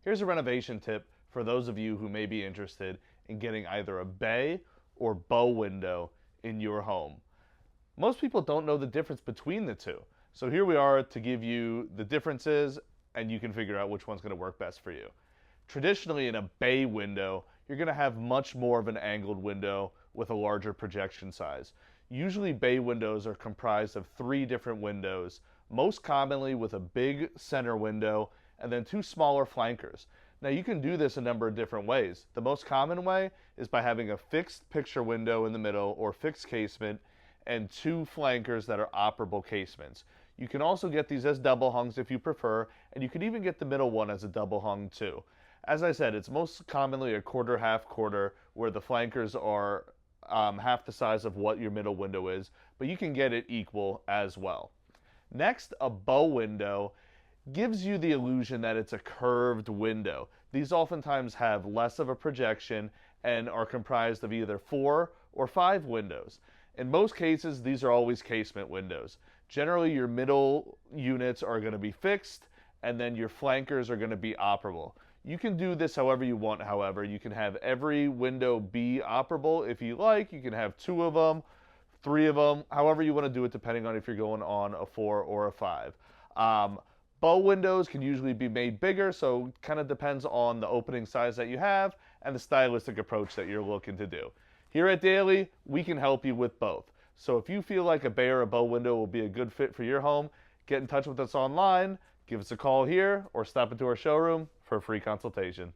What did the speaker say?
Here's a renovation tip for those of you who may be interested in getting either a bay or bow window in your home. Most people don't know the difference between the two. So here we are to give you the differences, and you can figure out which one's going to work best for you. Traditionally, in a bay window, you're going to have much more of an angled window with a larger projection size. Usually bay windows are comprised of 3 different windows, most commonly with a big center window and then 2 smaller flankers. Now you can do this a number of different ways. The most common way is by having a fixed picture window in the middle or fixed casement and 2 flankers that are operable casements. You can also get these as double hungs if you prefer, and you can even get the middle one as a double hung too. As I said, it's most commonly a quarter, half quarter, where the flankers are half the size of what your middle window is, but you can get it equal as well. Next, a bow window gives you the illusion that it's a curved window. These oftentimes have less of a projection and are comprised of either 4 or 5 windows. In most cases, these are always casement windows. Generally, your middle units are going to be fixed, and then your flankers are going to be operable. You can do this however you want, however. You can have every window be operable if you like. You can have 2 of them, 3 of them, however you want to do it, depending on if you're going on a 4 or a 5. Bow windows can usually be made bigger, so it kind of depends on the opening size that you have and the stylistic approach that you're looking to do. Here at Dailey, we can help you with both. So if you feel like a bay or a bow window will be a good fit for your home, get in touch with us online, give us a call here, or stop into our showroom for a free consultation.